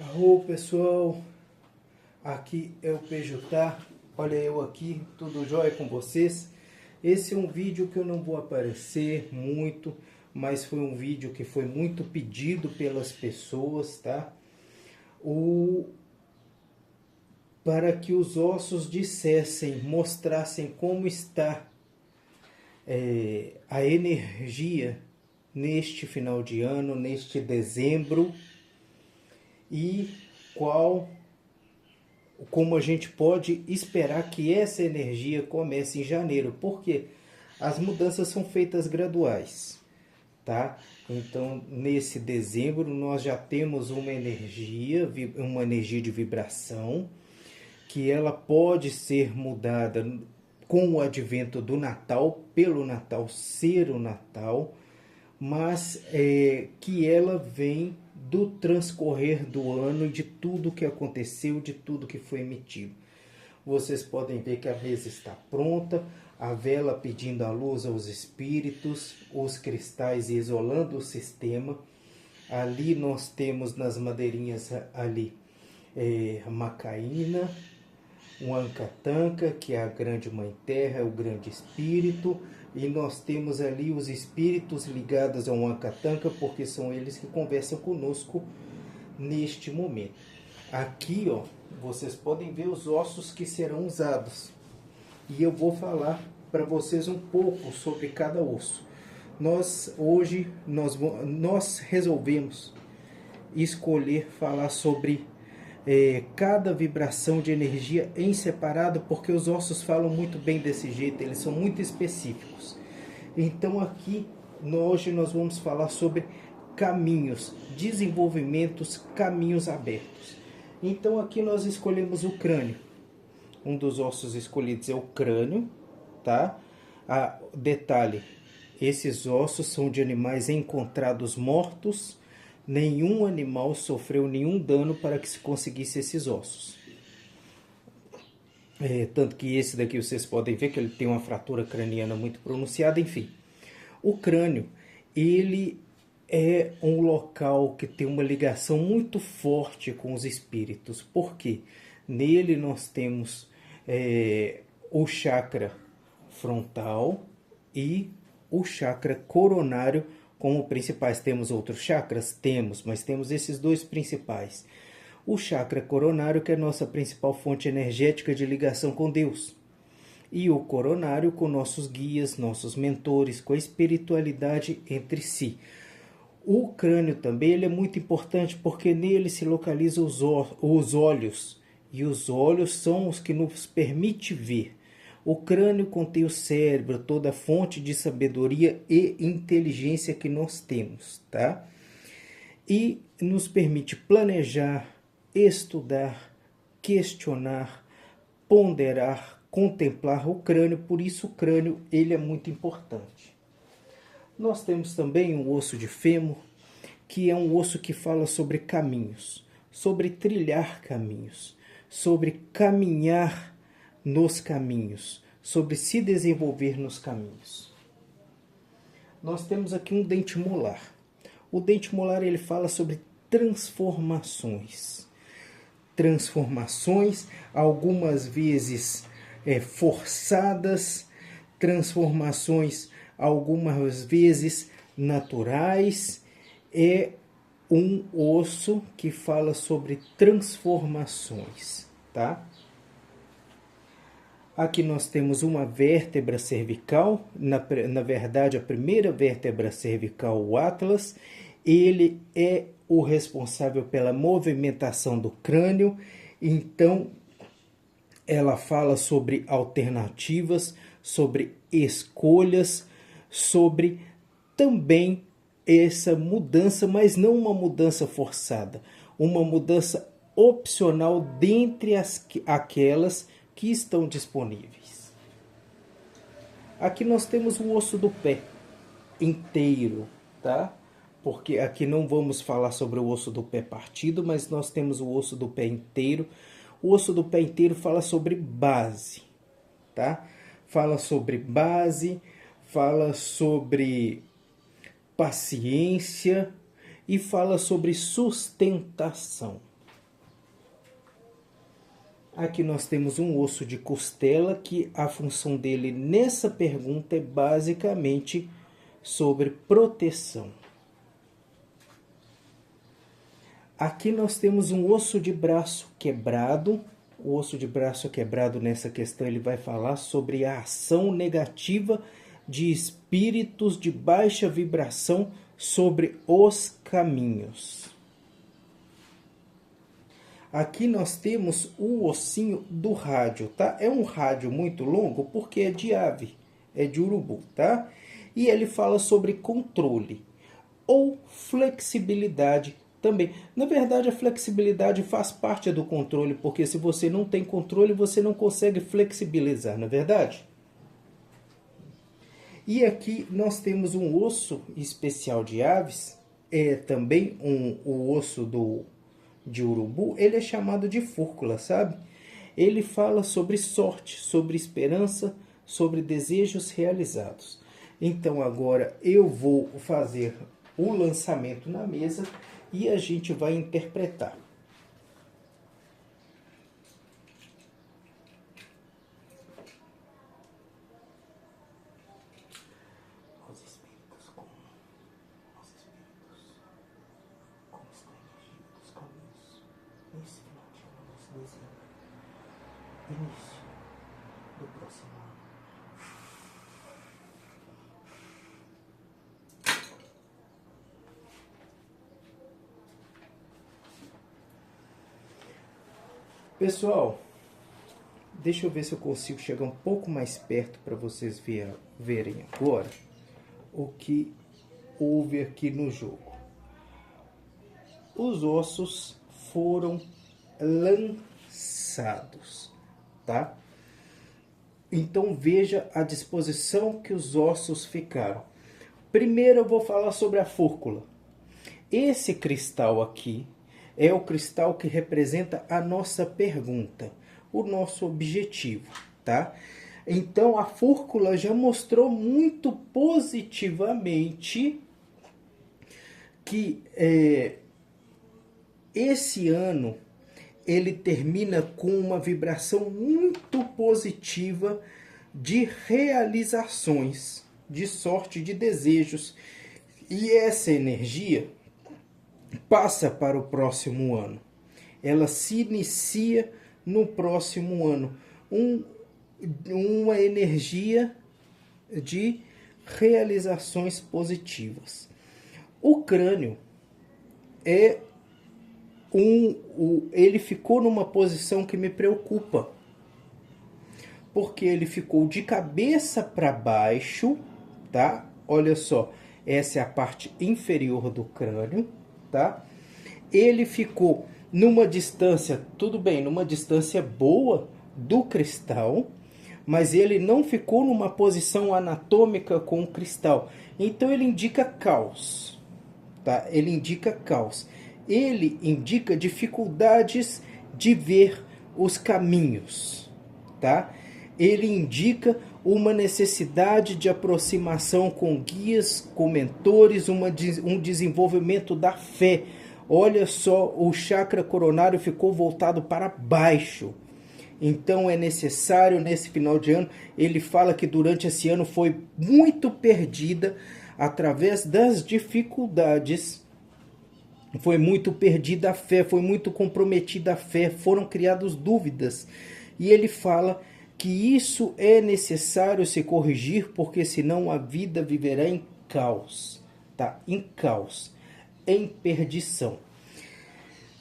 Arro pessoal, aqui é o PJ, olha eu aqui, tudo jóia com vocês? Esse é um vídeo que eu não vou aparecer muito, mas foi um vídeo que foi muito pedido pelas pessoas, tá? Para que os ossos dissessem, mostrassem como está a energia neste final de ano, neste dezembro, e como a gente pode esperar que essa energia comece em janeiro, porque as mudanças são feitas graduais, tá? Então, nesse dezembro nós já temos uma energia de vibração, que ela pode ser mudada com o advento do Natal, pelo Natal ser o Natal, mas que ela vem do transcorrer do ano e de tudo que aconteceu, de tudo que foi emitido. Vocês podem ver que a mesa está pronta, a vela pedindo a luz aos espíritos, os cristais isolando o sistema. Ali nós temos nas madeirinhas ali a macaína, um Ancatanca, que é a grande mãe terra, é o grande espírito, e nós temos ali os espíritos ligados ao Ancatanca, porque são eles que conversam conosco neste momento. Aqui, ó, vocês podem ver os ossos que serão usados, e eu vou falar para vocês um pouco sobre cada osso. Hoje nós resolvemos escolher falar sobre cada vibração de energia em separado, porque os ossos falam muito bem desse jeito, eles são muito específicos. Então aqui, hoje nós vamos falar sobre caminhos, desenvolvimentos, caminhos abertos. Então aqui nós escolhemos o crânio. Um dos ossos escolhidos é o crânio, tá? Detalhe, esses ossos são de animais encontrados mortos. Nenhum animal sofreu nenhum dano para que se conseguisse esses ossos. Tanto que esse daqui vocês podem ver que ele tem uma fratura craniana muito pronunciada, enfim. O crânio, ele é um local que tem uma ligação muito forte com os espíritos. Por quê? Nele nós temos o chakra frontal e o chakra coronário como principais. Temos outros chakras? Temos, mas temos esses dois principais. O chakra coronário, que é a nossa principal fonte energética de ligação com Deus. E o coronário com nossos guias, nossos mentores, com a espiritualidade entre si. O crânio também ele é muito importante porque nele se localizam os olhos. E os olhos são os que nos permitem ver. O crânio contém o cérebro, toda a fonte de sabedoria e inteligência que nós temos, tá? E nos permite planejar, estudar, questionar, ponderar, contemplar o crânio. Por isso o crânio ele é muito importante. Nós temos também um osso de fêmur, que é um osso que fala sobre caminhos, sobre trilhar caminhos, sobre caminhar nos caminhos, sobre se desenvolver nos caminhos. Nós temos aqui um dente molar. O dente molar ele fala sobre transformações. Transformações, algumas vezes forçadas, transformações algumas vezes naturais. É um osso que fala sobre transformações, tá? Aqui nós temos uma vértebra cervical, na verdade a primeira vértebra cervical, o Atlas. Ele é o responsável pela movimentação do crânio, então ela fala sobre alternativas, sobre escolhas, sobre também essa mudança, mas não uma mudança forçada, uma mudança opcional dentre aquelas que estão disponíveis. Aqui nós temos o osso do pé inteiro, tá? Porque aqui não vamos falar sobre o osso do pé partido, mas nós temos o osso do pé inteiro. O osso do pé inteiro fala sobre base, tá? Fala sobre base, fala sobre paciência e fala sobre sustentação. Aqui nós temos um osso de costela, que a função dele nessa pergunta é basicamente sobre proteção. Aqui nós temos um osso de braço quebrado. O osso de braço quebrado nessa questão ele vai falar sobre a ação negativa de espíritos de baixa vibração sobre os caminhos. Aqui nós temos o ossinho do rádio, tá? É um rádio muito longo porque é de ave, é de urubu, tá? E ele fala sobre controle ou flexibilidade também. Na verdade, a flexibilidade faz parte do controle, porque se você não tem controle, você não consegue flexibilizar, não é verdade? E aqui nós temos um osso especial de aves, é também o osso de urubu, ele é chamado de fúrcula, sabe? Ele fala sobre sorte, sobre esperança, sobre desejos realizados. Então agora eu vou fazer o lançamento na mesa e a gente vai interpretar. Os espíritos, como está a energia dos caminhos nesse final de ano, nesse dezembro, início do próximo ano. Pessoal, deixa eu ver se eu consigo chegar um pouco mais perto para vocês verem agora o que houve aqui no jogo. Os ossos foram lançados, tá? Então veja a disposição que os ossos ficaram. Primeiro eu vou falar sobre a fúrcula. Esse cristal aqui é o cristal que representa a nossa pergunta, o nosso objetivo, tá? Então a fúrcula já mostrou muito positivamente que esse ano ele termina com uma vibração muito positiva de realizações, de sorte, de desejos. E essa energia passa para o próximo ano. Ela se inicia no próximo ano. Uma energia de realizações positivas. O crânio ele ficou numa posição que me preocupa. Porque ele ficou de cabeça para baixo, tá? Olha só, essa é a parte inferior do crânio, tá? Ele ficou numa distância, tudo bem, numa distância boa do cristal, mas ele não ficou numa posição anatômica com o cristal. Então ele indica caos, tá? Ele indica caos. Ele indica dificuldades de ver os caminhos, tá? Ele indica uma necessidade de aproximação com guias, com mentores, um desenvolvimento da fé. Olha só, o chakra coronário ficou voltado para baixo. Então é necessário, nesse final de ano, ele fala que durante esse ano foi muito perdida através das dificuldades. Foi muito perdida a fé, foi muito comprometida a fé, foram criadas dúvidas. E ele fala que isso é necessário se corrigir, porque senão a vida viverá em caos, tá? Em caos, em perdição.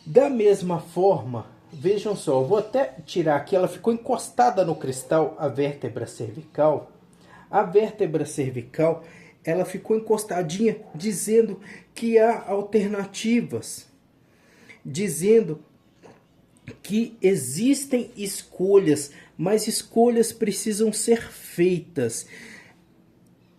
Da mesma forma, vejam só, eu vou até tirar aqui, ela ficou encostada no cristal, a vértebra cervical. A vértebra cervical, ela ficou encostadinha, dizendo que há alternativas, dizendo que existem escolhas, mas escolhas precisam ser feitas.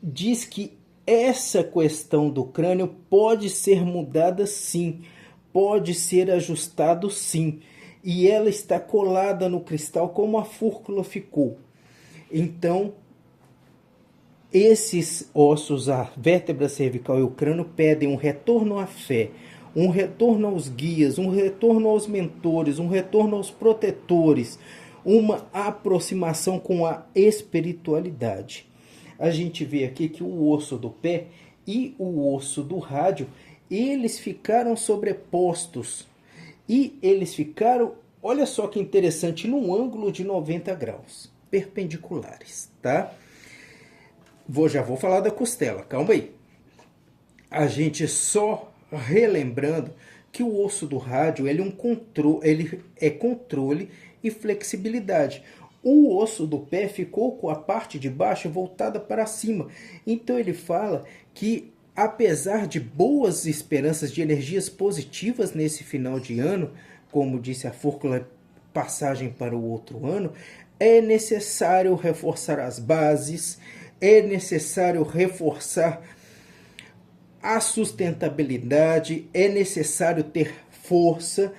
Diz que essa questão do crânio pode ser mudada sim, pode ser ajustado sim, e ela está colada no cristal como a fúrcula ficou. Então, esses ossos, a vértebra cervical e o crânio, pedem um retorno à fé, um retorno aos guias, um retorno aos mentores, um retorno aos protetores, uma aproximação com a espiritualidade. A gente vê aqui que o osso do pé e o osso do rádio, eles ficaram sobrepostos e eles ficaram, olha só que interessante, num ângulo de 90 graus, perpendiculares, tá? Já vou falar da costela, calma aí. A gente só relembrando que o osso do rádio ele é controle e flexibilidade. O osso do pé ficou com a parte de baixo voltada para cima. Então ele fala que apesar de boas esperanças de energias positivas nesse final de ano, como disse a Fúrcula, passagem para o outro ano, é necessário reforçar as bases, é necessário reforçar a sustentabilidade, é necessário ter força,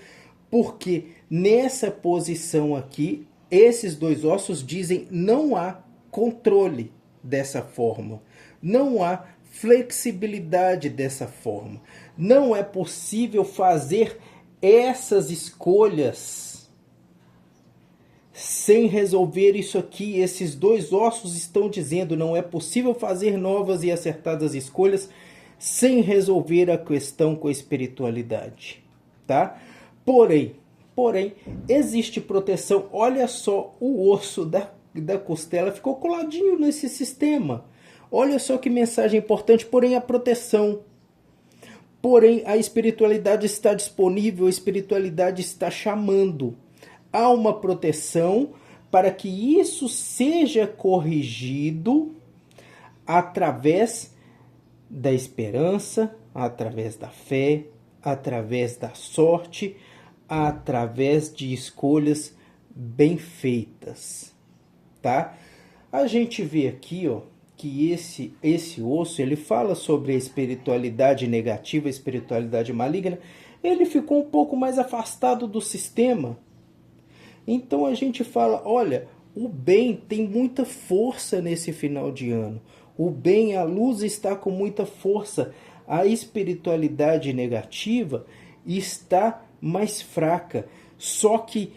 porque nessa posição aqui, esses dois ossos dizem não há controle dessa forma, não há flexibilidade dessa forma, não é possível fazer essas escolhas sem resolver isso aqui. Esses dois ossos estão dizendo não é possível fazer novas e acertadas escolhas sem resolver a questão com a espiritualidade, tá? Porém, existe proteção. Olha só, o osso da costela ficou coladinho nesse sistema. Olha só que mensagem importante, porém a proteção. Porém, a espiritualidade está disponível, a espiritualidade está chamando. Há uma proteção para que isso seja corrigido através da esperança, através da fé, através da sorte, através de escolhas bem feitas, tá? A gente vê aqui, ó, que esse osso, ele fala sobre a espiritualidade negativa, a espiritualidade maligna. Ele ficou um pouco mais afastado do sistema. Então a gente fala, olha, o bem tem muita força nesse final de ano. O bem, a luz está com muita força. A espiritualidade negativa está mais fraca. Só que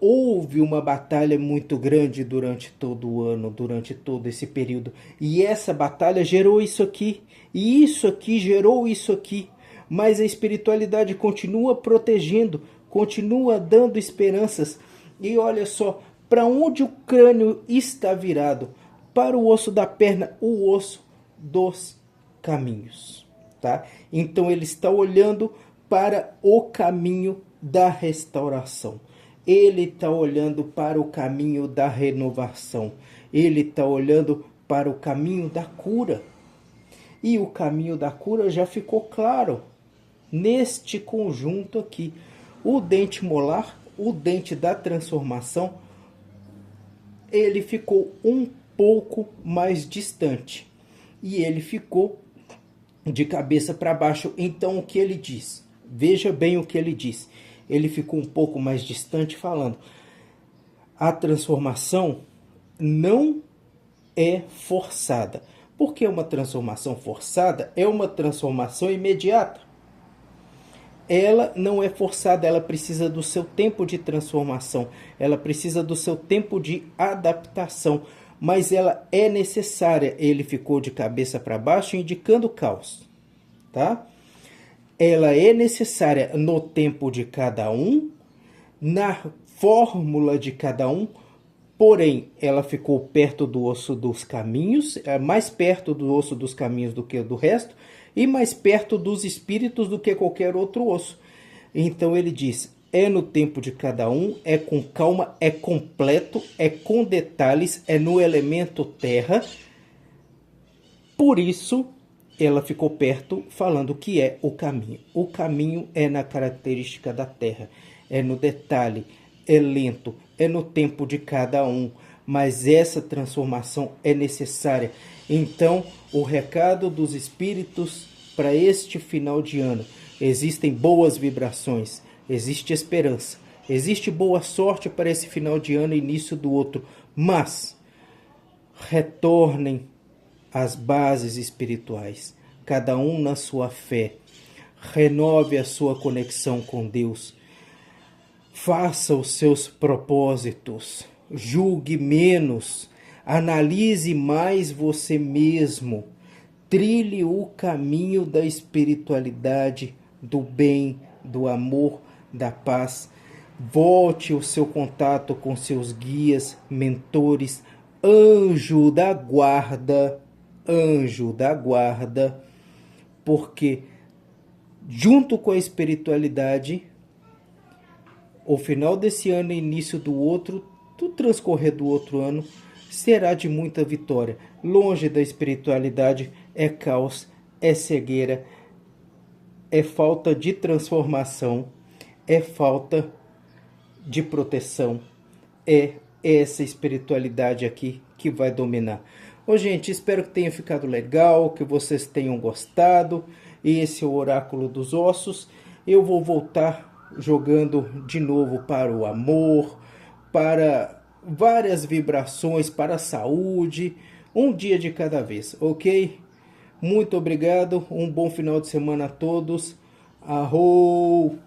houve uma batalha muito grande durante todo o ano, durante todo esse período. E essa batalha gerou isso aqui. E isso aqui gerou isso aqui. Mas a espiritualidade continua protegendo, continua dando esperanças. E olha só, para onde o crânio está virado? Para o osso da perna, o osso dos caminhos, tá? Então ele está olhando para o caminho da restauração. Ele está olhando para o caminho da renovação. Ele está olhando para o caminho da cura. E o caminho da cura já ficou claro neste conjunto aqui. O dente molar, o dente da transformação, ele ficou um pouco mais distante. E ele ficou de cabeça para baixo. Então o que ele diz? Veja bem o que ele diz. Ele ficou um pouco mais distante falando. A transformação não é forçada. Por que uma transformação forçada? É uma transformação imediata. Ela não é forçada, ela precisa do seu tempo de transformação. Ela precisa do seu tempo de adaptação. Mas ela é necessária. Ele ficou de cabeça para baixo, indicando o caos, tá? Ela é necessária no tempo de cada um, na fórmula de cada um, porém, ela ficou perto do osso dos caminhos, mais perto do osso dos caminhos do que do resto, e mais perto dos espíritos do que qualquer outro osso. Então ele diz, é no tempo de cada um, é com calma, é completo, é com detalhes, é no elemento terra. Por isso, ela ficou perto falando que é o caminho. O caminho é na característica da terra, é no detalhe, é lento, é no tempo de cada um. Mas essa transformação é necessária. Então, o recado dos espíritos para este final de ano: existem boas vibrações, existe esperança, existe boa sorte para esse final de ano e início do outro. Mas retornem às bases espirituais, cada um na sua fé. renove a sua conexão com Deus. Faça os seus propósitos, julgue menos, analise mais você mesmo, trilhe o caminho da espiritualidade, do bem, do amor, da paz. Volte o seu contato com seus guias, mentores, anjo da guarda, porque junto com a espiritualidade, o final desse ano e início do outro, do transcorrer do outro ano, será de muita vitória. Longe da espiritualidade é caos, é cegueira, é falta de transformação, é falta de proteção. É essa espiritualidade aqui que vai dominar. Ô, gente, espero que tenha ficado legal, que vocês tenham gostado. Esse é o Oráculo dos Ossos. Eu vou voltar jogando de novo para o amor, para várias vibrações, para a saúde, um dia de cada vez, ok? Muito obrigado, um bom final de semana a todos. Arrou!